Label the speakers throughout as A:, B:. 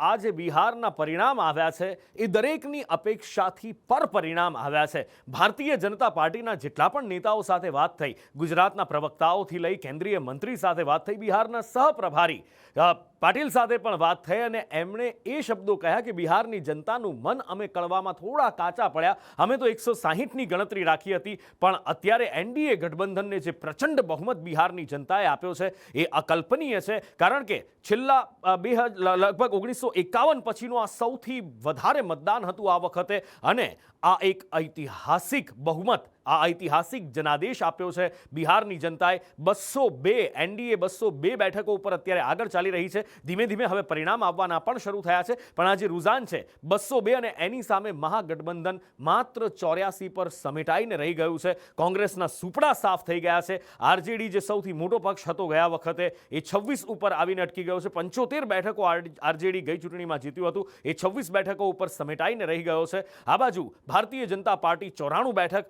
A: આ જે બિહારના પરિણામ આવ્યા છે એ દરેકની અપેક્ષાથી પર પરિણામ આવ્યા છે। ભારતીય જનતા પાર્ટીના જેટલા પણ નેતાઓ સાથે વાત થઈ, ગુજરાતના પ્રવક્તાઓથી લઈ કેન્દ્રીય મંત્રી સાથે વાત થઈ, બિહારના સહપ્રભારી પાટીલ સાથે પણ વાત થઈ અને એમણે એ શબ્દો કહ્યા કે બિહારની જનતાનું મન અમે કળવામાં થોડા કાચા પડ્યા। અમે તો 160ની ગણતરી રાખી હતી, પણ અત્યારે એનડીએ ગઠબંધનને જે પ્રચંડ બહુમત બિહારની જનતાએ આપ્યો છે એ અકલ્પનીય છે, કારણ કે છેલ્લા લગભગ 1951 પછીનું આ સૌથી વધારે મતદાન હતું આ વખતે, અને આ એક ઐતિહાસિક બહુમત, આ ઐતિહાસિક જનાદેશ આપ્યો છે બિહારની જનતાએ। 202 એનડીએ 202 બેઠકો ઉપર અત્યારે આગળ ચાલી રહી છે। ધીમે ધીમે હવે પરિણામ આવવાના પણ શરૂ થયા છે, પણ આ જે રુઝાન છે 202 અને એની સામે મહાગઠબંધન માત્ર 84 પર સમેટાઈને રહી ગયું છે। કોંગ્રેસના સુપડા સાફ થઈ ગયા છે। આરજેડી જે સૌથી મોટો પક્ષ હતો ગયા વખતે એ 26 ઉપર આવીને અટકી ગયો છે। 75 બેઠકો આરજેડી ગઈ ચૂંટણીમાં જીત્યું હતું, એ 26 બેઠકો ઉપર સમેટાઈને રહી ગયો છે। આ બાજુ ભારતીય જનતા પાર્ટી 94 બેઠક,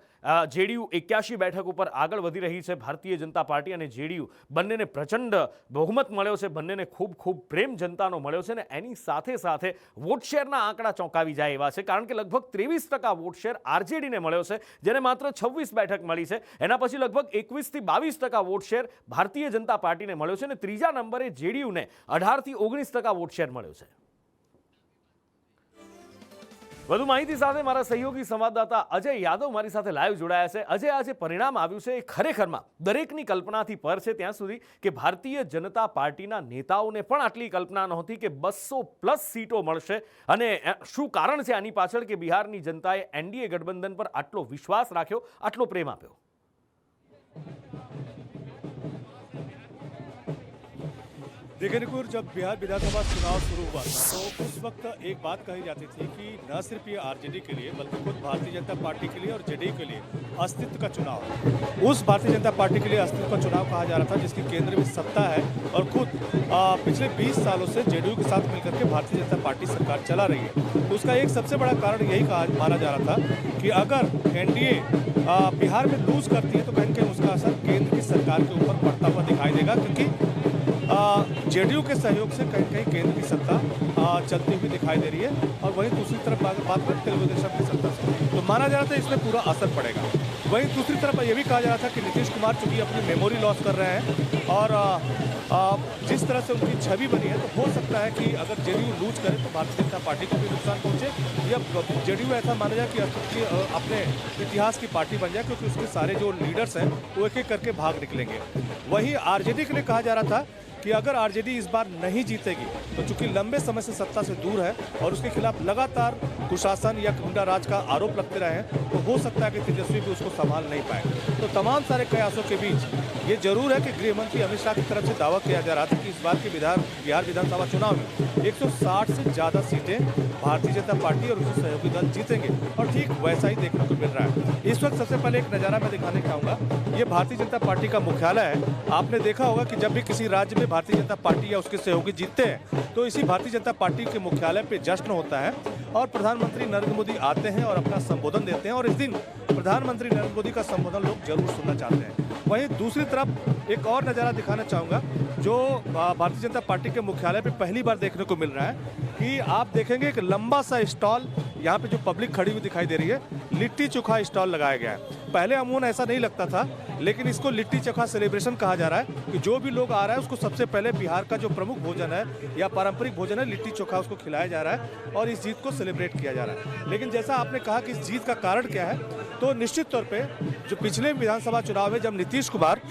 A: જેડીયુ 81 બેઠક ઉપર આગળ વધી રહી છે। ભારતીય જનતા પાર્ટી અને જેડીયુ બંનેને પ્રચંડ બહુમત મળ્યો છે, બંનેને ખૂબ ખૂબ પ્રેમ જનતાનો મળ્યો છે, અને એની સાથે સાથે વોટ શેરના આંકડા ચોંકાવી જાય એવા છે, કારણ કે લગભગ 23% વોટ શેર આરજેડીને મળ્યો છે, જેને માત્ર 26 બેઠક મળી છે। એના પછી લગભગ 21થી 22% વોટ શેર ભારતીય જનતા પાર્ટીને મળ્યો છે, અને ત્રીજા નંબરે જેડીયુને 18થી 19% વોટ શેર મળ્યો છે। વધુ માહિતી સાથે મારા સહયોગી સંવાદદાતા અજય યાદવ મારી સાથે લાઈવ જોડાયા છે। અજય, આ જે પરિણામ આવ્યું છે એ ખરેખરમાં દરેકની કલ્પનાથી પર છે, ત્યાં સુધી કે ભારતીય જનતા પાર્ટીના નેતાઓને પણ આટલી કલ્પના નહોતી કે 200+ સીટો મળશે, અને શું કારણ છે આની પાછળ કે બિહારની જનતાએ એનડીએ ગઠબંધન પર આટલો વિશ્વાસ રાખ્યો, આટલો પ્રેમ આપ્યો?
B: देखिए नुपुर, जब बिहार विधानसभा चुनाव शुरू हुआ था तो उस वक्त एक बात कही जाती थी कि न सिर्फ ये आरजेडी के लिए बल्कि खुद भारतीय जनता पार्टी के लिए और जेडीयू के लिए अस्तित्व का चुनाव है। उस भारतीय जनता पार्टी के लिए अस्तित्व का चुनाव कहा जा रहा था जिसकी केंद्र में सत्ता है, और खुद पिछले 20 सालों से जेडीयू के साथ मिलकर के भारतीय जनता पार्टी सरकार चला रही है। तो उसका एक सबसे बड़ा कारण यही माना जा रहा था कि अगर एनडीए बिहार में लूज करती है तो कहीं कहीं उसका असर केंद्र की सरकार के ऊपर पड़ता हुआ दिखाई देगा, क्योंकि जेडीयू के सहयोग से कहीं कहीं केंद्र की सत्ता चलती हुई दिखाई दे रही है, और वहीं दूसरी तरफ बात करें तेलुगु देशम की सत्ता से, तो माना जा रहा था इसमें पूरा असर पड़ेगा। वहीं दूसरी तरफ ये भी कहा जा रहा था कि नीतीश कुमार चूंकि अपनी मेमोरी लॉस कर रहे हैं और जिस तरह से उनकी छवि बनी है, तो हो सकता है कि अगर जेडीयू लूज करे तो भारतीय जनता पार्टी को भी नुकसान पहुंचे, या जेडीयू ऐसा माना जाए कि अपने इतिहास की पार्टी बन जाए, क्योंकि उसके सारे जो लीडर्स हैं वो एक एक करके भाग निकलेंगे। वहीं आरजेडी के लिए कहा जा रहा था कि अगर आरजेडी इस बार नहीं जीतेगी तो चूंकि लंबे समय से सत्ता से दूर है और उसके खिलाफ लगातार कुशासन या गुंडा राज का आरोप लगते रहे हैं, तो हो सकता है कि तेजस्वी भी उसको संभाल नहीं पाए। तो तमाम सारे प्रयासों के बीच ये जरूर है कि गृह मंत्री अमित शाह की तरफ से दावा किया जा रहा था कि इस बार के बिहार विधानसभा चुनाव में 160 से ज्यादा सीटें भारतीय जनता पार्टी और उसके सहयोगी दल जीतेंगे, और ठीक वैसा ही देखने को मिल रहा है। इस वक्त सबसे पहले एक नज़ारा मैं दिखाने चाहूँगा, ये भारतीय जनता पार्टी का मुख्यालय है। आपने देखा होगा कि जब भी किसी राज्य में भारतीय जनता पार्टी या उसके सहयोगी जीतते हैं तो इसी भारतीय जनता पार्टी के मुख्यालय पे जश्न होता है, और प्रधानमंत्री नरेंद्र मोदी आते हैं और अपना संबोधन देते हैं, और इस दिन प्रधानमंत्री नरेंद्र मोदी का संबोधन लोग जरूर सुनना चाहते हैं। वहीं दूसरी तरफ एक और नज़ारा दिखाना चाहूँगा जो भारतीय जनता पार्टी के मुख्यालय पे पहली बार देखने को मिल रहा है, कि आप देखेंगे एक लंबा सा स्टॉल यहाँ पे जो पब्लिक खड़ी हुई दिखाई दे रही है, लिट्टी चोखा स्टॉल लगाया गया है। पहले अमूमन ऐसा नहीं लगता था, लेकिन इसको लिट्टी चोखा सेलिब्रेशन कहा जा रहा है कि जो भी लोग आ रहा है उसको सबसे पहले बिहार का जो प्रमुख भोजन है या पारंपरिक भोजन है, लिट्टी चोखा उसको खिलाया जा रहा है और इस जीत को सेलिब्रेट किया जा रहा है। लेकिन जैसा आपने कहा कि इस जीत का कारण क्या है, तो निश्चित तौर पर जो पिछले विधानसभा चुनाव में जब नीतीश कुमार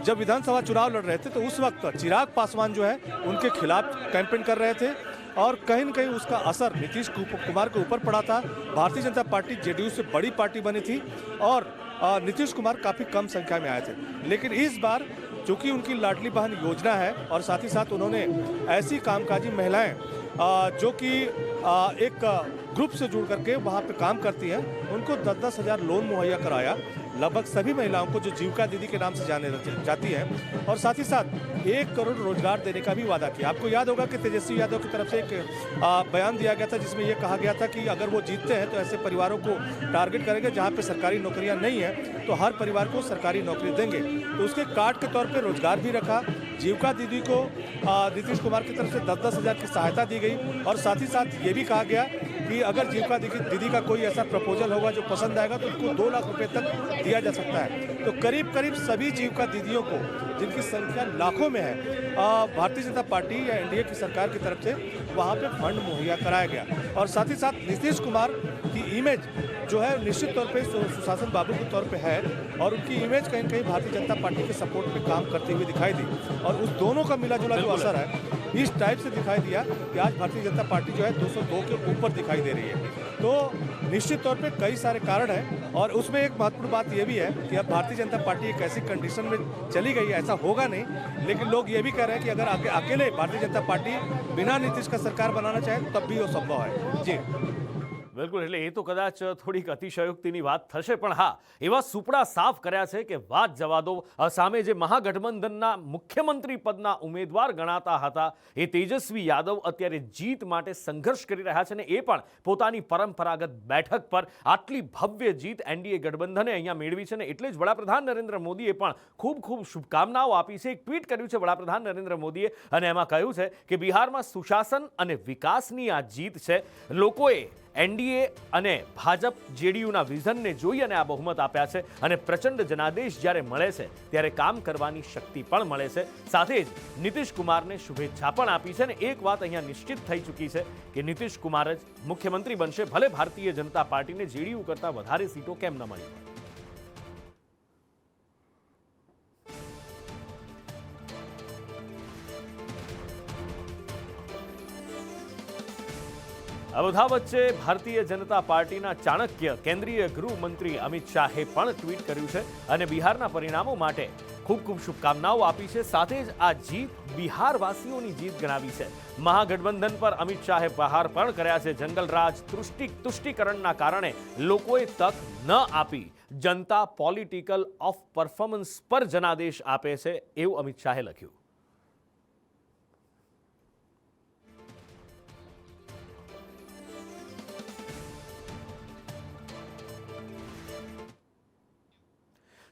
B: जब विधानसभा चुनाव लड़ रहे थे तो उस वक्त चिराग पासवान जो है उनके खिलाफ कैंपेन कर रहे थे, और कहीं न कहीं उसका असर नीतीश कुमार के ऊपर पड़ा था। भारतीय जनता पार्टी जेडीयू से बड़ी पार्टी बनी थी और नीतीश कुमार काफ़ी कम संख्या में आए थे। लेकिन इस बार चूंकि उनकी लाडली बहन योजना है और साथ ही साथ उन्होंने ऐसी कामकाजी महिलाएं जो कि एक ग्रुप से जुड़ करके वहाँ पे काम करती हैं, उनको 10-10 हज़ार लोन मुहैया कराया लगभग सभी महिलाओं को जो जीविका दीदी के नाम से जाने जाती हैं, और साथ ही साथ 1 करोड़ रोजगार देने का भी वादा किया। आपको याद होगा कि तेजस्वी यादव की तरफ से एक बयान दिया गया था जिसमें यह कहा गया था कि अगर वो जीतते हैं तो ऐसे परिवारों को टारगेट करेंगे जहाँ पे सरकारी नौकरियाँ नहीं है, तो हर परिवार को सरकारी नौकरी देंगे। तो उसके कार्ड के तौर पर रोजगार भी रखा, जीविका दीदी को नीतीश कुमार की तरफ से 10-10 हज़ार की सहायता दी गई और साथ ही साथ ये भी कहा गया कि अगर जीविका दीदी का कोई ऐसा प्रपोजल होगा जो पसंद आएगा तो उनको 2 लाख रुपए तक दिया जा सकता है। तो करीब करीब सभी जीविका दीदियों को, जिनकी संख्या लाखों में है, भारतीय जनता पार्टी या एनडीए की सरकार की तरफ से वहाँ पे फंड मुहैया कराया गया। और साथ ही साथ नीतीश कुमार की इमेज जो है निश्चित तौर पे सुशासन बाबू के तौर पे है और उनकी इमेज कहीं कहीं भारतीय जनता पार्टी के सपोर्ट में काम करती हुई दिखाई दी और उस दोनों का मिला जुला जो असर है इस टाइप से दिखाई दिया कि आज भारतीय जनता पार्टी जो है 202 के ऊपर दिखाई दे रही है। तो निश्चित तौर पे कई सारे कारण हैं और उसमें एक महत्वपूर्ण बात यह भी है कि अब भारतीय जनता पार्टी एक ऐसी कंडीशन में चली गई है, ऐसा होगा नहीं, लेकिन लोग ये भी कह रहे हैं कि अगर अकेले भारतीय जनता पार्टी बिना नीतीश का सरकार बनाना चाहे तब भी वो संभव है। जी
A: બિલકુલ, એટલે એ તો કદાચ થોડીક અતિશયોક્તિની વાત થશે, પણ હા, એવા સુપડા સાફ કર્યા છે કે વાત જવા દો. સામે જે મહાગઠબંધનના મુખ્યમંત્રી પદના ઉમેદવાર ગણાતા હતા એ તેજસ્વી યાદવ અત્યારે જીત માટે સંઘર્ષ કરી રહ્યા છે, અને એ પણ પોતાની પરંપરાગત બેઠક પર આટલી ભવ્ય જીત એનડીએ ગઠબંધને અહીંયા મેળવી છે, ને એટલે જ વડાપ્રધાન નરેન્દ્ર મોદીએ પણ ખૂબ ખૂબ શુભકામનાઓ આપી છે. એક ટ્વીટ કર્યું છે વડાપ્રધાન નરેન્દ્ર મોદીએ, અને એમાં કહ્યું છે કે બિહારમાં સુશાસન અને વિકાસની આ જીત છે. લોકોએ એનડીએ અને ભાજપ જેડીયુના વિઝનને જોઈ અને આ બહુમત આપ્યા છે, અને પ્રચંડ જનાદેશ જ્યારે મળે છે ત્યારે કામ કરવાની શક્તિ પણ મળે છે. સાથે જ નીતિશ કુમારને શુભેચ્છા પણ આપી છે, અને એક વાત અહીંયા નિશ્ચિત થઈ ચૂકી છે કે નીતિશ કુમાર જ મુખ્યમંત્રી બનશે, ભલે ભારતીય જનતા પાર્ટીને જેડીયુ કરતાં વધારે સીટો કેમ ન મળી. આ બધા વચ્ચે ભારતીય જનતા પાર્ટીના ચાણક્ય કેન્દ્રીય ગૃહમંત્રી અમિત શાહે પણ ટ્વીટ કર્યું છે અને બિહારના પરિણામો માટે ખૂબ ખૂબ શુભકામનાઓ આપી છે. સાથે જ આ જીત બિહારવાસીઓની જીત ગણાવી છે. મહાગઠબંધન પર અમિત શાહે પ્રહાર પણ કર્યા છે. જંગલરાજ તુષ્ટિકરણના કારણે લોકોએ તક ન આપી. જનતા પોલિટિકલ ઓફ પરફોર્મન્સ પર જનાદેશ આપે છે, એવું અમિત શાહે લખ્યું.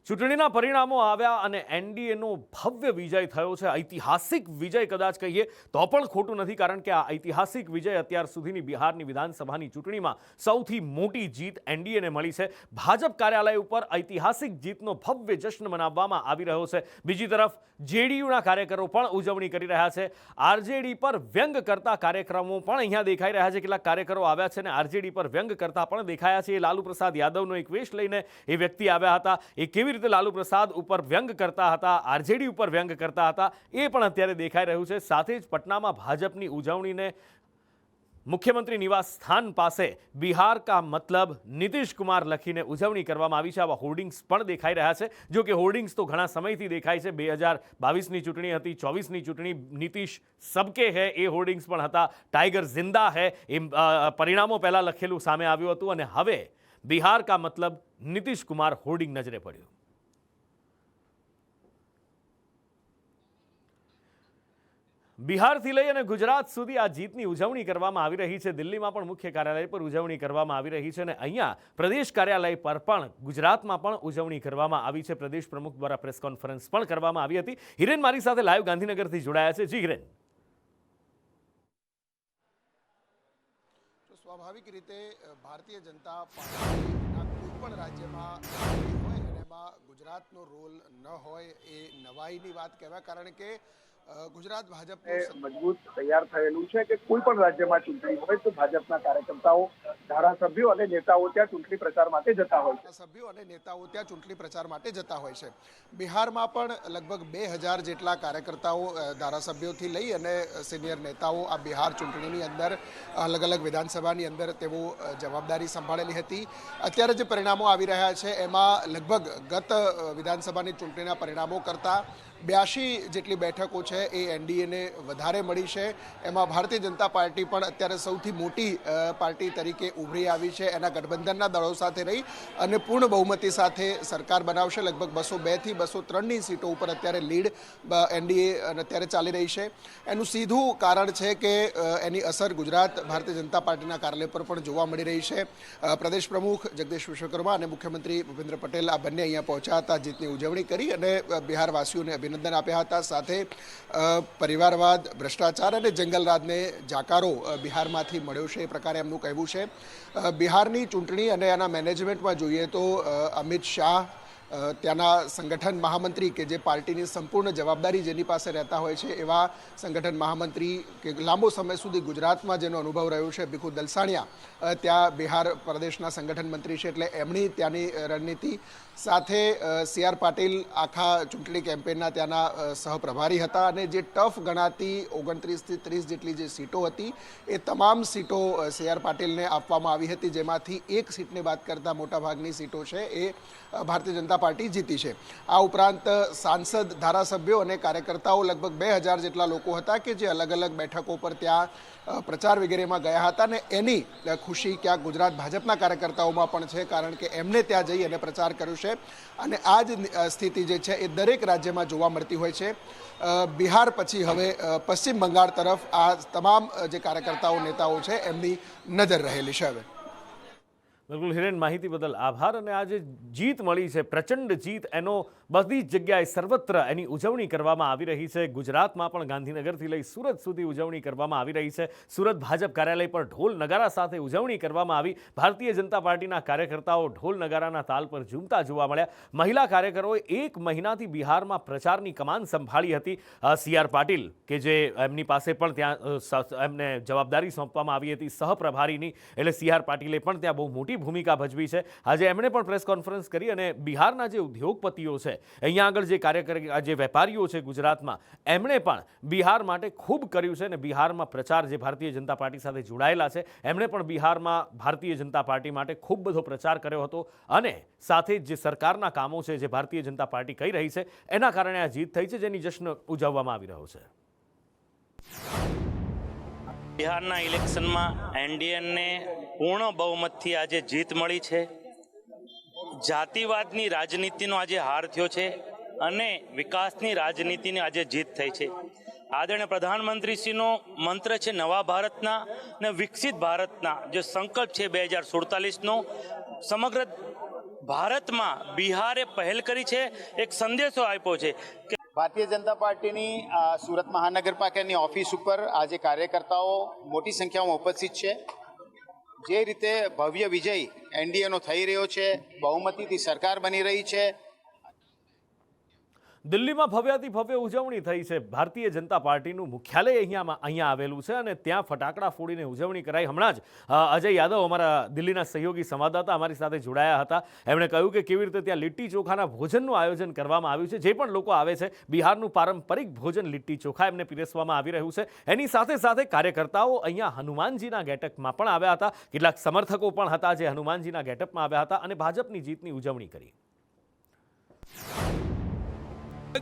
A: ચૂંટણીના પરિણામો આવ્યા અને એનડીએનો ભવ્ય વિજય થયો છે. ઐતિહાસિક વિજય કદાચ કહીએ તો પણ ખોટું નથી, કારણ કે આ ઐતિહાસિક વિજય અત્યાર સુધીની બિહારની વિધાનસભાની ચૂંટણીમાં સૌથી મોટી જીત એનડીએને મળી છે. ભાજપ કાર્યાલય ઉપર ઐતિહાસિક જીતનો ભવ્ય જશ્ન મનાવવામાં આવી રહ્યો છે. બીજી તરફ જેડીયુના કાર્યકરો પણ ઉજવણી કરી રહ્યા છે. આરજેડી પર વ્યંગ કરતા કાર્યક્રમો પણ અહીંયા દેખાઈ રહ્યા છે. કેટલાક કાર્યકરો આવ્યા છે અને આરજેડી પર વ્યંગ કરતા પણ દેખાયા છે. લાલુ પ્રસાદ યાદવનો એક વેશ લઈને એ વ્યક્તિ આવ્યા હતા. એ કેવી રીતે લાલુ પ્રસાદ ઉપર વ્યંગ કરતા હતા, આરજેડી ઉપર વ્યંગ કરતા હતા, એ પણ અત્યારે દેખાઈ રહ્યું છે. સાથે જ પટનામાં ભાજપની ઉજવણીને મુખ્યમંત્રી નિવાસ સ્થાન પાસે બિહાર કા મતલબ નીતિશ કુમાર લખીને ઉજવણી કરવામાં આવી છે. આવા હોર્ડિંગ્સ પણ દેખાઈ રહ્યા છે. જો કે હોર્ડિંગ્સ તો ઘણા સમયથી દેખાય છે. 2022ની ચૂંટણી હતી, 24ની ચૂંટણી નીતિશ સબકે હે એ હોર્ડિંગ્સ પણ હતા. ટાઈગર જિંદા હે એ પરિણામો પહેલા લખેલું સામે આવ્યું હતું, અને હવે બિહાર કા મતલબ નીતિશ કુમાર હોર્ડિંગ નજરે પડ્યું. બિહારથી લઈ અને ગુજરાત સુધી આ જીતની ઉજવણી કરવામાં આવી રહી છે. દિલ્હીમાં પણ મુખ્ય કાર્યાલય પર ઉજવણી કરવામાં આવી રહી છે, અને અહીંયા પ્રદેશ કાર્યાલય પર પણ ગુજરાતમાં પણ ઉજવણી કરવામાં આવી છે. પ્રદેશ પ્રમુખ દ્વારા પ્રેસ કોન્ફરન્સ પણ કરવામાં આવી હતી. હિરેન મારી સાથે લાઈવ ગાંધીનગરથી જોડાયા છે. જી હિરેન.
C: સ્વાભાવિક રીતે ભારતીય જનતા પાર્ટીના કોઈ પણ રાજ્યમાં હોય અને એમાં ગુજરાતનો રોલ ન હોય એ નવાઈની વાત કહેવાય, કારણ કે ગુજરાત ભાજપ મજબૂત તૈયાર થયેલું છે કે કોઈ પણ રાજ્યમાં ચૂંટણી હોય તો ભાજપના કાર્યકર્તાઓ, ધારાસભ્યો અને નેતાઓ ત્યાં ચૂંટણી પ્રચાર માટે જતા હોય છે. સભ્યો અને નેતાઓ ત્યાં ચૂંટણી પ્રચાર માટે જતા હોય છે. બિહારમાં પણ લગભગ 2000 જેટલા કાર્યકર્તાઓ, ધારાસભ્યોથી લઈ અને સિનિયર નેતાઓ આ બિહાર ચૂંટણીની અંદર અલગ અલગ વિધાનસભાની અંદર તેઓ જવાબદારી સંભાળેલી હતી. અત્યારે જે પરિણામો આવી રહ્યા છે એમાં લગભગ ગત વિધાનસભાની ચૂંટણીના પરિણામો કરતાં 82 જેટલી બેઠકો છે એ એનડીએને વધારે મળી છે. એમાં ભારતીય જનતા પાર્ટી પણ અત્યારે સૌથી મોટી પાર્ટી તરીકે ઉભરી આવી છે. એના ગઠબંધનના દળો સાથે રહી અને પૂર્ણ બહુમતી સાથે સરકાર બનાવશે. લગભગ 202 થી 203ની સીટો ઉપર અત્યારે લીડ એનડીએ અત્યારે ચાલી રહી છે. એનું સીધું કારણ છે કે એની અસર ગુજરાત ભારતીય જનતા પાર્ટીના કાર્યાલય પર પણ જોવા મળી રહી છે. પ્રદેશ પ્રમુખ જગદીશ વિશ્વકર્મા અને મુખ્યમંત્રી ભૂપેન્દ્ર પટેલ આ બંને અહીંયા પહોંચ્યા હતા, જીતની ઉજવણી કરી અને બિહારવાસીઓને અભિનંદન આપ્યા હતા. સાથે પરિવારવાદ, ભ્રષ્ટાચાર અને જંગલરાજને જાકારો બિહારમાંથી મળ્યો છે એ પ્રકારે એમનું કહેવું છે. બિહારની ચૂંટણી અને એના મેનેજમેન્ટમાં જોઈએ તો અમિત શાહ ત્યાંના સંગઠન મહામંત્રી કે જે પાર્ટીની સંપૂર્ણ જવાબદારી જેની પાસે રહેતા હોય છે એવા સંગઠન મહામંત્રી કે લાંબો સમય સુધી ગુજરાતમાં જેનો અનુભવ રહ્યો છે ભીખુ દલસાણિયા ત્યાં બિહાર પ્રદેશના સંગઠન મંત્રી છે, એટલે એમની ત્યાંની રણનીતિ. સાથે સી.આર. પાટીલ આખા ચૂંટણી કેમ્પેનના ત્યાંના સહપ્રભારી હતા અને જે ટફ ગણાતી 29 થી 30 જેટલી જે સીટો હતી એ તમામ સીટો સી.આર. પાટીલને આપવામાં આવી હતી, જેમાંથી એક સીટને બાદ કરતાં મોટાભાગની સીટો છે એ ભારતીય જનતા પાર્ટી જીતી છે. આ ઉપરાંત સાંસદ, ધારાસભ્યો અને કાર્યકર્તાઓ લગભગ 2000 જેટલા લોકો હતા કે જે અલગ અલગ બેઠકો પર ત્યાં પ્રચાર વગેરેમાં ગયા હતા અને એની ખુશી ક્યાંક ગુજરાત ભાજપના કાર્યકર્તાઓમાં પણ છે, કારણ કે એમને ત્યાં જઈ અને પ્રચાર કર્યો છે. અને આ જ સ્થિતિ જે છે એ દરેક રાજ્યમાં જોવા મળતી હોય છે. બિહાર પછી હવે પશ્ચિમ બંગાળ તરફ આ તમામ જે કાર્યકર્તાઓ, નેતાઓ છે એમની નજર રહેલી છે. હવે
A: બિલકુલ હિરેન, માહિતી બદલ આભાર. અને આ જે જીત મળી છે, પ્રચંડ જીત, એનો બધી જ જગ્યાએ સર્વત્ર એની ઉજવણી કરવામાં આવી રહી છે. ગુજરાતમાં પણ ગાંધીનગરથી લઈ સુરત સુધી ઉજવણી કરવામાં આવી રહી છે. સુરત ભાજપ કાર્યાલય પર ઢોલ નગારા સાથે ઉજવણી કરવામાં આવી. ભારતીય જનતા પાર્ટીના કાર્યકર્તાઓ ઢોલ નગારાના તાલ પર ઝૂમતા જોવા મળ્યા. મહિલા કાર્યકરોએ 1 મહિનાથી બિહારમાં પ્રચારની કમાન સંભાળી હતી. સી.આર. પાટીલ કે જે એમની પાસે પણ ત્યાં એમને જવાબદારી સોંપવામાં આવી હતી સહપ્રભારીની, એટલે સી.આર. પાટીલે પણ ત્યાં બહુ મોટી ભૂમિકા ભજવી છે. આજે એમણે પણ પ્રેસ કોન્ફરન્સ કરી અને બિહારના જે ઉદ્યોગપતિઓ છે, અહીંયા આગળ જે જે વેપારીઓ છે ગુજરાતમાં, એમણે પણ બિહાર માટે ખૂબ કર્યું છે. અને બિહારમાં પ્રચાર જે ભારતીય જનતા પાર્ટી સાથે જોડાયેલા છે, એમણે પણ બિહારમાં ભારતીય જનતા પાર્ટી માટે ખૂબ બધો પ્રચાર કર્યો હતો. અને સાથે જ જે સરકારના કામો છે જે ભારતીય જનતા પાર્ટી કરી રહી છે, એના કારણે આ જીત થઈ છે, જેની જશ્ન ઉજવવામાં આવી રહ્યો છે.
D: બિહારના ઇલેક્શનમાં એનડીએને પૂર્ણ બહુમતથી આજે જીત મળી છે. જાતિવાદની રાજનીતિનો આજે હાર થયો છે અને વિકાસની રાજનીતિની આજે જીત થઈ છે. આદરણીય પ્રધાનમંત્રીશ્રીનો મંત્ર છે નવા ભારતના ને વિકસિત ભારતના જે સંકલ્પ છે 2047નો, સમગ્ર ભારતમાં બિહારે પહેલ કરી છે, એક સંદેશો આપ્યો છે કે
E: ભારતીય જનતા પાર્ટીની સુરત મહાનગરપાલિકાની ઓફિસ ઉપર આજે કાર્યકર્તાઓ મોટી સંખ્યામાં ઉપસ્થિત છે. જે રીતે ભવ્ય વિજય એનડીએનો થઈ રહ્યો છે, બહુમતીથી સરકાર બની રહી છે.
A: દિલ્હીમાં ભવ્યાતિ ભવ્ય ઉજવણી થઈ છે. ભારતીય જનતા પાર્ટીનું મુખ્યાલય અહીંયા આવેલું છે અને ત્યાં ફટાકડા ફોડીને ઉજવણી કરાઈ. હમણાં જ અજય યાદવ, અમારા દિલ્હીના સહયોગી સંવાદદાતા, અમારી સાથે જોડાયા હતા. એમણે કહ્યું કે કેવી રીતે ત્યાં લીટ્ટી ચોખાના ભોજનનું આયોજન કરવામાં આવ્યું છે. જે પણ લોકો આવે છે, બિહારનું પારંપરિક ભોજન લીટ્ટી ચોખા એમને પીરસવામાં આવી રહ્યું છે. એની સાથે સાથે કાર્યકર્તાઓ અહીંયા હનુમાનજીના ગેટઅપમાં પણ આવ્યા હતા. કેટલાક સમર્થકો પણ હતા જે હનુમાનજીના ગેટઅપમાં આવ્યા હતા અને ભાજપની જીતની ઉજવણી કરી.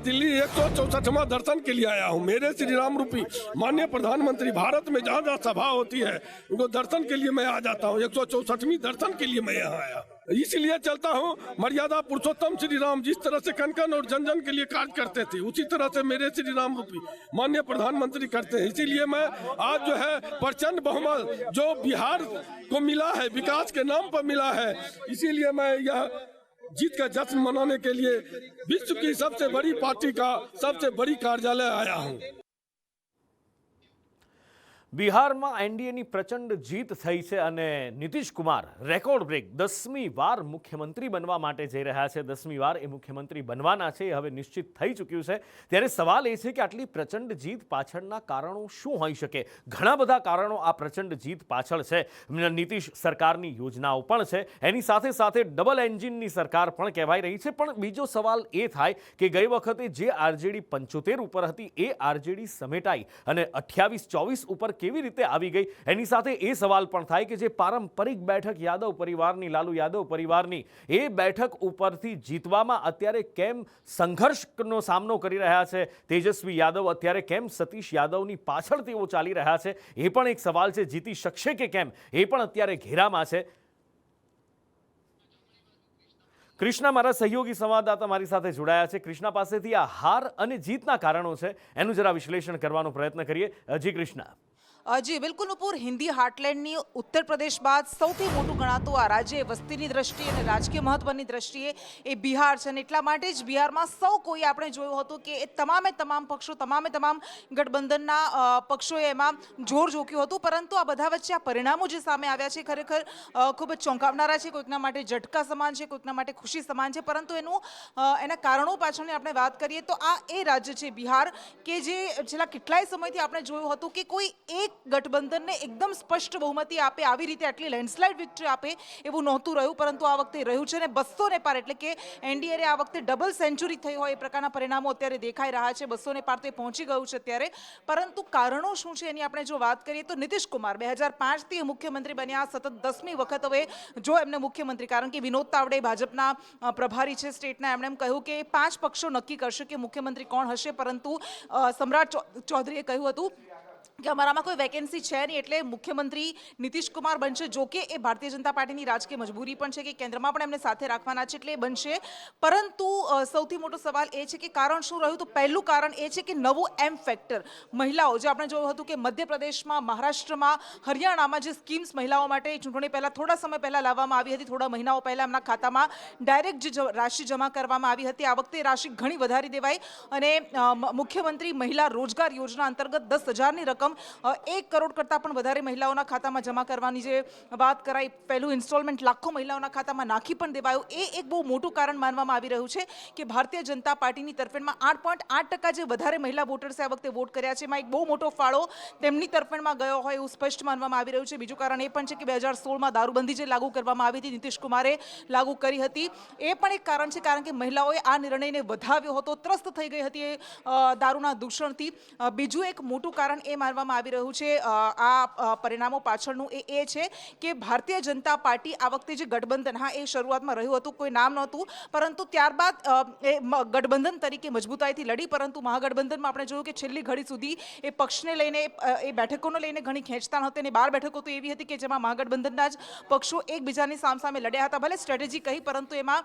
F: दिल्ली 164वां दर्शन के लिए आया हूँ. मेरे श्री राम रूपी माननीय प्रधानमंत्री, भारत में जहाँ जहाँ सभा होती है उनको दर्शन के लिए मैं आ जाता हूँ. 164वीं दर्शन के लिए मैं यहाँ आया, इसलिए चलता हूँ. मर्यादा पुरुषोत्तम श्री राम जिस तरह से कण कण और जन जन के लिए कार्य करते थे, उसी तरह से मेरे श्री राम रूपी माननीय प्रधानमंत्री करते हैं. इसीलिए मैं आज जो है प्रचंड बहुमत जो बिहार को मिला है, विकास के नाम पर मिला है, इसीलिए मैं यह जीत का जश्न मनाने के लिए विश्व की सबसे बड़ी पार्टी का सबसे बड़ी कार्यालय आया हूं.
A: બિહારમાં એનડીએની પ્રચંડ જીત થઈ છે અને નીતિશ કુમાર રેકોર્ડ બ્રેક 10મી વાર મુખ્યમંત્રી બનવા માટે જઈ રહ્યા છે. 10મી વાર એ મુખ્યમંત્રી બનવાના છે, એ હવે નિશ્ચિત થઈ ચૂક્યું છે. ત્યારે સવાલ એ છે કે આટલી પ્રચંડ જીત પાછળના કારણો શું હોઈ શકે? ઘણા બધા કારણો આ પ્રચંડ જીત પાછળ છે. નીતિશ સરકારની યોજનાઓ પણ છે, એની સાથે સાથે ડબલ એન્જિનની સરકાર પણ કહેવાઈ રહી છે. પણ બીજો સવાલ એ થાય કે ગઈ વખતે જે આરજેડી 75 ઉપર હતી, એ આરજેડી સમેટાઈ અને 28-24 ઉપર કેવી રીતે આવી ગઈ? એની સાથે એ સવાલ પણ થાય કે જે પારંપરિક બેઠક યાદવ પરિવારની, લાલુ યાદવ પરિવારની, એ બેઠક ઉપરથી જીતવામાં અત્યારે કેમ સંઘર્ષનો સામનો કરી રહ્યા છે તેજસ્વી યાદવ? અત્યારે કેમ સતીશ યાદવની પાછળ તેઓ ચાલી રહ્યા છે? એ પણ એક સવાલ છે. જીતી શકશે કે કેમ, એ પણ અત્યારે ઘેરામાં છે. કૃષ્ણા, મારા સહયોગી સંવાદદાતા મારી સાથે જોડાયા છે. કૃષ્ણા પાસેથી આ હાર અને જીતના કારણો છે, એનું જરા વિશ્લેષણ કરવાનો પ્રયત્ન કરીએ. જી કૃષ્ણા.
G: જી બિલકુલ નુપુર, હિન્દી હાર્ટલેન્ડની ઉત્તર પ્રદેશ બાદ સૌથી મોટું ગણાતું આ રાજ્ય વસ્તીની દ્રષ્ટિએ અને રાજકીય મહત્વની દ્રષ્ટિએ એ બિહાર છે અને એટલા માટે જ બિહારમાં સૌ કોઈ આપણે જોયું હતું કે એ તમામ પક્ષો તમામ ગઠબંધનના પક્ષોએ એમાં જોર જોક્યું હતું, પરંતુ આ બધા વચ્ચે આ પરિણામો જે સામે આવ્યા છે ખરેખર ખૂબ જ ચોંકાવનારા છે. કોઈકના માટે ઝટકા સમાન છે, કોઈકના માટે ખુશી સમાન છે, પરંતુ એના કારણો પાછળની આપણે વાત કરીએ તો આ એ રાજ્ય છે બિહાર કે જે છેલ્લા કેટલાય સમયથી આપણે જોયું હતું કે કોઈ એક ગઠબંધનને એકદમ સ્પષ્ટ બહુમતી આપે, આવી રીતે આટલી લેન્ડસ્લાઇડ વિક્ટરી આપે એવું નહોતું રહ્યું, પરંતુ આ વખતે રહ્યું છે અને 200 ને પાર એટલે કે એનડીએ આ વખતે ડબલ સેન્ચુરી થઈ હોય એ પ્રકારના પરિણામો અત્યારે દેખાઈ રહ્યા છે. 200 ને પાર તો પહોંચી ગયું છે અત્યારે, પરંતુ કારણો શું છે એની આપણે જો વાત કરીએ તો નીતિશ કુમાર 2005થી મુખ્યમંત્રી બન્યા, સતત 10મી વખત હવે જો એમને મુખ્યમંત્રી, કારણ કે વિનોદ તાવડે ભાજપના પ્રભારી છે સ્ટેટના, એમણે એમ કહ્યું કે 5 પક્ષો નક્કી કરશે કે મુખ્યમંત્રી કોણ હશે, પરંતુ સમ્રાટ ચૌધરીએ કહ્યું હતું કે અમારામાં કોઈ વેકેન્સી છે નહીં એટલે મુખ્યમંત્રી નીતિશ કુમાર બનશે. જો કે એ ભારતીય જનતા પાર્ટીની રાજકીય મજબૂરી પણ છે કે કેન્દ્રમાં પણ એમને સાથે રાખવાના છે એટલે એ બનશે, પરંતુ સૌથી મોટો સવાલ એ છે કે કારણ શું રહ્યું? તો પહેલું કારણ એ છે કે નવું એમ ફેક્ટર મહિલાઓ, જે આપણે જોયું હતું કે મધ્યપ્રદેશમાં, મહારાષ્ટ્રમાં, હરિયાણામાં જે સ્કીમ્સ મહિલાઓ માટે ચૂંટણી પહેલાં થોડા સમય પહેલાં લાવવામાં આવી હતી, થોડા મહિનાઓ પહેલાં એમના ખાતામાં ડાયરેક્ટ જે રાશિ જમા કરવામાં આવી હતી, આ વખતે રાશિ ઘણી વધારી દેવાઈ અને મુખ્યમંત્રી મહિલા રોજગાર યોજના અંતર્ગત 10,000ની રકમ 1 કરોડ કરતાં પણ વધારે મહિલાઓના ખાતામાં જમા કરવાની જે વાત કરાઈ, પહેલું ઇન્સ્ટોલમેન્ટ લાખો મહિલાઓના ખાતામાં નાખી પણ દેવાયું. એ એક બહુ મોટું કારણ માનવામાં આવી રહ્યું છે કે ભારતીય જનતા પાર્ટીની તરફેણમાં 8.8% જે વધારે મહિલા વોટર્સે આ વખતે વોટ કર્યા છે, એમાં એક બહુ મોટો ફાળો તેમની તરફેણમાં ગયો હોય એવું સ્પષ્ટ માનવામાં આવી રહ્યું છે. બીજું કારણ એ પણ છે કે 2016માં દારૂબંધી જે લાગુ કરવામાં આવી હતી, નીતિશ કુમારે લાગુ કરી હતી, એ પણ એક કારણ છે, કારણ કે મહિલાઓએ આ નિર્ણયને વધાવ્યો હતો, ત્રસ્ત થઈ ગઈ હતી દારૂના દૂષણથી. બીજું એક મોટું કારણ એ માનવામાં આવી રહ્યું છે આ પરિણામો પાછળનું એ છે કે ભારતીય જનતા પાર્ટી આ વખતે જે ગઠબંધન, હા એ શરૂઆતમાં રહ્યું હતું, કોઈ નામ નહોતું, પરંતુ ત્યારબાદ એ ગઠબંધન તરીકે મજબૂતાઈથી લડી, પરંતુ મહાગઠબંધનમાં આપણે જોયું કે છેલ્લી ઘડી સુધી એ પક્ષને લઈને, એ બેઠકોને લઈને ઘણી ખેંચતાણ હતી અને 12 બેઠકો તો એવી હતી કે જેમાં મહાગઠબંધનના જ પક્ષો એકબીજાની સામસામે લડ્યા હતા. ભલે સ્ટ્રેટેજી કહી, પરંતુ એમાં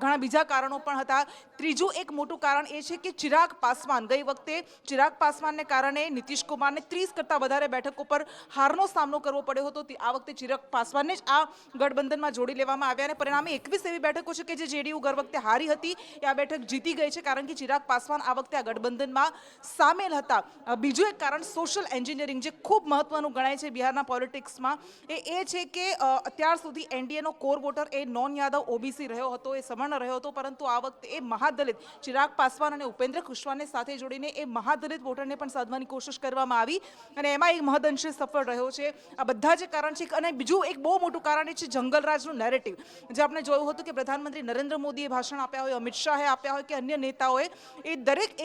G: ઘણા બીજા કારણો પણ હતા. ત્રીજું એક મોટું કારણ એ છે કે ચિરાગ પાસવાન, ગઈ વખતે ચિરાગ પાસવાનને કારણે નીતિશ કુમારને 30 કરતાં વધારે બેઠકો પર હારનો સામનો કરવો પડ્યો હતો. આ વખતે ચિરાગ પાસવાનને જ આ ગઠબંધનમાં જોડી લેવામાં આવ્યા અને પરિણામે 21 એવી બેઠકો છે કે જે જેડીયુ ગર વખતે હારી હતી એ આ બેઠક જીતી ગઈ છે, કારણ કે ચિરાગ પાસવાન આ વખતે આ ગઠબંધનમાં સામેલ હતા. બીજું એક કારણ સોશિયલ એન્જિનિયરિંગ, જે ખૂબ મહત્વનું ગણાય છે બિહારના પોલિટિક્સમાં, એ છે કે અત્યાર સુધી એનડીએનો કોર વોટર એ નોન યાદવ ઓબીસી રહ્યો હતો, એ સવર્ણ રહ્યો હતો, પરંતુ આ વખતે એ મહાદલિત ચિરાગ પાસવાન અને ઉપેન્દ્ર કુશવાહાને સાથે જોડીને એ મહાદલિત વોટરને પણ સાધવાની કોશિશ કરવામાં આવી અને એમાં એક મહદઅંશે સફળ રહ્યો છે. આ બધા જે કારણ છે. અને બીજું એક બહુ મોટું કારણ એ છે જંગલરાજનું નેરેટિવ, જે આપણે જોયું હતું કે પ્રધાનમંત્રી નરેન્દ્ર મોદીએ ભાષણ આપ્યા હોય, અમિત શાહે આપ્યા હોય કે અન્ય નેતાઓએ, એ દરેક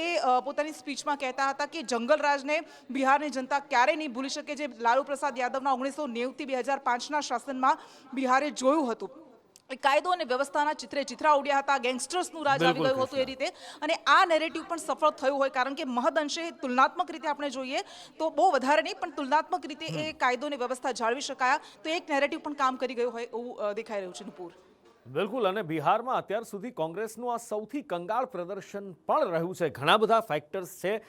G: પોતાની સ્પીચમાં કહેતા હતા કે જંગલરાજને બિહારની જનતા ક્યારેય નહીં ભૂલી શકે, જે લાલુ પ્રસાદ યાદવના 1990થી 2005ના શાસનમાં બિહારે જોયું હતું. કાયદો અને વ્યવસ્થાના ચિત્રા ઉડ્યા હતા, ગેંગસ્ટર્સનું રાજ આવી ગયું હતું એ રીતે, અને આ નેરેટિવ પણ સફળ થયું હોય, કારણ કે મહદઅંશે તુલનાત્મક રીતે આપણે જોઈએ તો બહુ વધારે નહીં, પણ તુલનાત્મક રીતે એ કાયદો અને વ્યવસ્થા જાળવી શકાયા, તો એક નેરેટિવ પણ કામ કરી ગયું હોય એવું દેખાઈ રહ્યું છે. નુપુર,
A: બિલકુલ. અને બિહારમાં અત્યાર સુધી કોંગ્રેસનું આ સૌથી કંગાળ પ્રદર્શન પણ રહ્યું છે. ઘણા બધા ફેક્ટર્સ છે,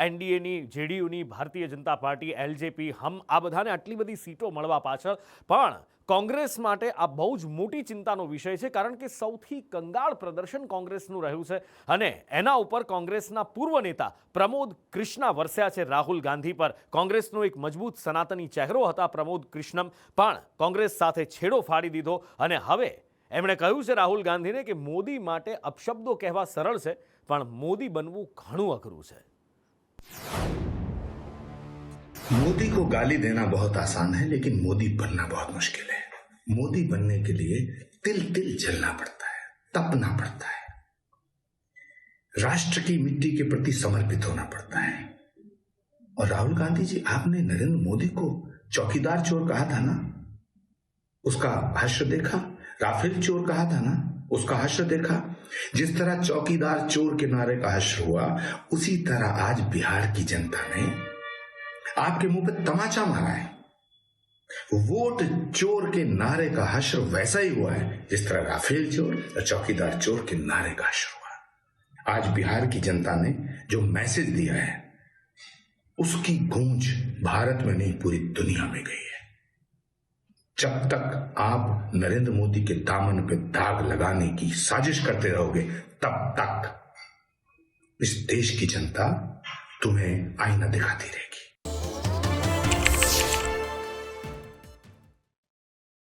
A: એનડીએની, જેડીયુની, ભારતીય જનતા પાર્ટી, એલજેપી, આ બધાને આટલી બધી સીટો મળવા પાછળ પણ કોંગ્રેસ માટે આ બહુ જ મોટી ચિંતાનો વિષય છે, કારણ કે સૌથી કંગાળ પ્રદર્શન કોંગ્રેસનું રહ્યું છે અને એના ઉપર કોંગ્રેસના પૂર્વ નેતા પ્રમોદ કૃષ્ણા વરસ્યા છે રાહુલ ગાંધી પર. કોંગ્રેસનો એક મજબૂત સનાતની ચહેરો હતા પ્રમોદ કૃષ્ણમ, પણ કોંગ્રેસ સાથે છેડો ફાડી દીધો અને હવે એમણે કહ્યું છે રાહુલ ગાંધીને કે મોદી માટે અપશબ્દો કહેવા સરળ છે, પણ મોદી બનવું ઘણું અઘરું છે.
H: मोदी को गाली देना बहुत आसान है, लेकिन मोदी बनना बहुत मुश्किल है. मोदी बनने के लिए तिल तिल जलना पड़ता है, तपना पड़ता है, राष्ट्र की मिट्टी के प्रति समर्पित होना पड़ता है. और राहुल गांधी जी, आपने नरेंद्र मोदी को चौकीदार चोर कहा था ना, उसका हश्र देखा. राफेल चोर कहा था ना, उसका हश्र देखा. जिस तरह चौकीदार चोर के नारे का हश्र हुआ, उसी तरह आज बिहार की जनता ने आपके मुंह पे तमाचा मारा है. वोट चोर के नारे का हश्र वैसा ही हुआ है जिस तरह राफेल चोर और चौकीदार चोर के नारे का हश्र हुआ. आज बिहार की जनता ने जो मैसेज दिया है उसकी गूंज भारत में नहीं पूरी दुनिया में गई है। जब तक आप नरेंद्र मोदी के दामन पे दाग लगाने की साजिश करते रहोगे, तब तक इस देश की जनता तुम्हें आईना दिखाती रहेगी।